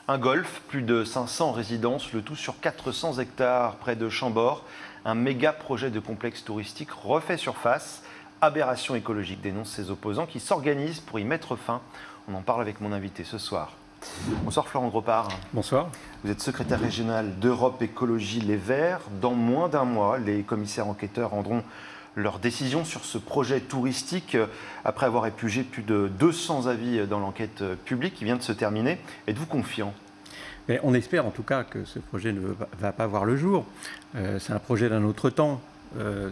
Un golf, plus de 500 résidences, le tout sur 400 hectares près de Chambord. Un méga projet de complexe touristique refait surface. Aberration écologique, dénonce ses opposants qui s'organisent pour y mettre fin. On en parle avec mon invité ce soir. Bonsoir Florent Gropard. Bonsoir. Vous êtes secrétaire régional d'Europe Écologie Les Verts. Dans moins d'un mois, les commissaires enquêteurs rendront leur décision sur ce projet touristique après avoir épluché plus de 200 avis dans l'enquête publique qui vient de se terminer. Êtes-vous confiant ? Mais on espère en tout cas que ce projet ne va pas voir le jour. C'est un projet d'un autre temps.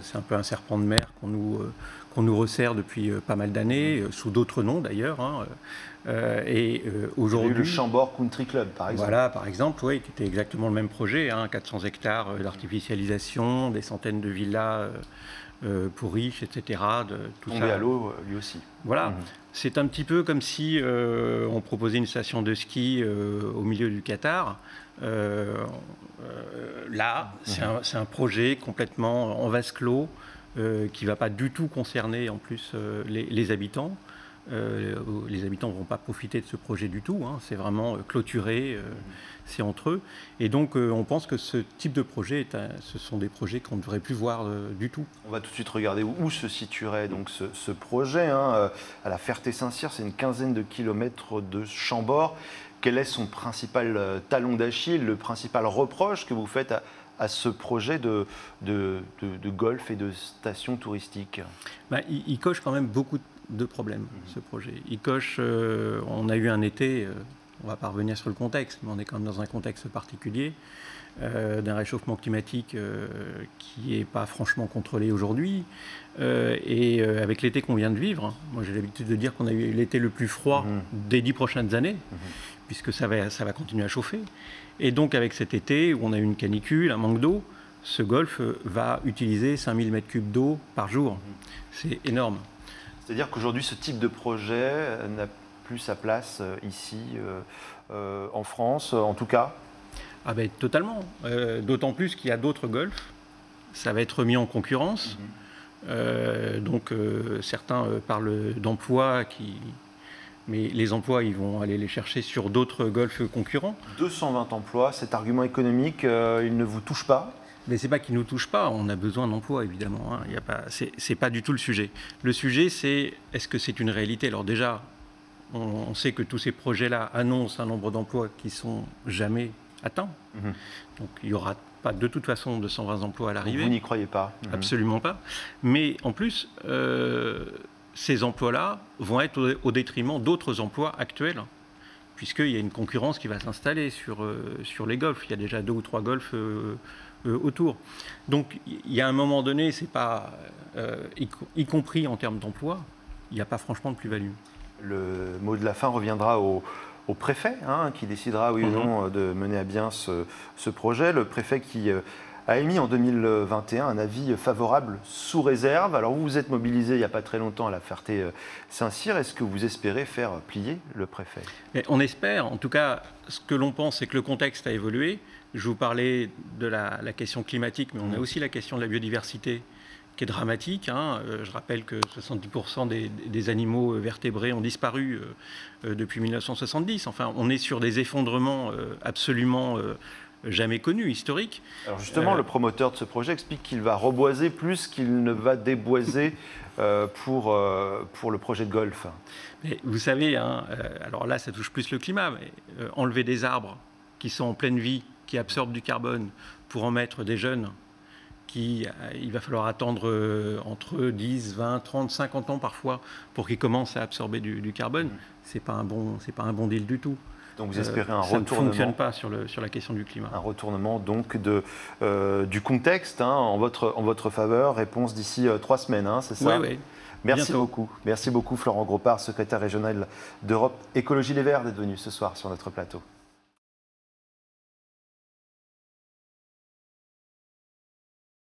C'est un peu un serpent de mer qu'on nous resserre depuis pas mal d'années, sous d'autres noms d'ailleurs. Aujourd'hui, le Chambord Country Club, par exemple. Voilà, par exemple, oui, qui était exactement le même projet, 400 hectares d'artificialisation, des centaines de villas pour riches, etc. Tombé à l'eau, lui aussi. Voilà. C'est un petit peu comme si on proposait une station de ski au milieu du Qatar. Là, c'est un projet complètement en vase clos qui ne va pas du tout concerner en plus les habitants. Les habitants ne vont pas profiter de ce projet du tout. C'est vraiment clôturé, c'est entre eux. Et donc, on pense que ce type de projet, ce sont des projets qu'on ne devrait plus voir du tout. On va tout de suite regarder où se situerait donc ce projet. À la Ferté-Saint-Cyr, c'est une quinzaine de kilomètres de Chambord. Quel est son principal talon d'Achille, le principal reproche que vous faites à ce projet de golf et de station touristique ? Il coche quand même beaucoup de problèmes, ce projet. Il coche, on a eu un été, on ne va pas revenir sur le contexte, mais on est quand même dans un contexte particulier, d'un réchauffement climatique qui n'est pas franchement contrôlé aujourd'hui. Et avec l'été qu'on vient de vivre, moi j'ai l'habitude de dire qu'on a eu l'été le plus froid des 10 prochaines années, puisque ça va continuer à chauffer. Et donc avec cet été où on a eu une canicule, un manque d'eau, ce golf va utiliser 5000 m3 d'eau par jour. C'est énorme. C'est-à-dire qu'aujourd'hui, ce type de projet n'a plus sa place ici, en France, en tout cas ? Ah ben, totalement. D'autant plus qu'il y a d'autres golfs. Ça va être mis en concurrence. Donc certains parlent d'emplois mais les emplois, ils vont aller les chercher sur d'autres golfs concurrents. 220 emplois, cet argument économique, il ne vous touche pas ? Mais ce n'est pas qu'il ne nous touche pas, on a besoin d'emplois évidemment. C'est pas du tout le sujet. Le sujet, c'est est-ce que c'est une réalité ? Alors déjà, on sait que tous ces projets-là annoncent un nombre d'emplois qui ne sont jamais atteints. Donc il n'y aura pas de toute façon 220 emplois à l'arrivée. Vous n'y croyez pas ? Absolument pas. Mais en plus, ces emplois-là vont être au détriment d'autres emplois actuels, puisqu'il y a une concurrence qui va s'installer sur les golfs. Il y a déjà 2 ou 3 golfs autour. Donc, il y a un moment donné, c'est pas, y compris en termes d'emploi, il n'y a pas franchement de plus-value. Le mot de la fin reviendra au préfet, qui décidera, oui ou non, de mener à bien ce projet. Le préfet qui a émis en 2021 un avis favorable sous réserve. Alors, vous vous êtes mobilisé il n'y a pas très longtemps à la Ferté-Saint-Cyr. Est-ce que vous espérez faire plier le préfet ? Mais on espère. En tout cas, ce que l'on pense, c'est que le contexte a évolué. Je vous parlais de la question climatique, mais on a aussi la question de la biodiversité qui est dramatique. Je rappelle que 70% des animaux vertébrés ont disparu depuis 1970. Enfin, on est sur des effondrements absolument jamais connus, historiques. Alors justement, le promoteur de ce projet explique qu'il va reboiser plus qu'il ne va déboiser pour le projet de golf. Mais vous savez, alors là, ça touche plus le climat, mais enlever des arbres qui sont en pleine vie, qui absorbent du carbone, pour en mettre des jeunes, il va falloir attendre entre 10, 20, 30, 50 ans parfois pour qu'ils commencent à absorber du carbone. C'est pas un bon deal du tout. Donc vous espérez un ça retournement. Ça ne fonctionne pas sur la question du climat. Un retournement donc du contexte en votre faveur. Réponse d'ici 3 semaines, c'est ça ? Oui. Merci bientôt. beaucoup. Merci beaucoup Florent Gropard, secrétaire régional d'Europe Écologie Les Verts, d'être venu ce soir sur notre plateau.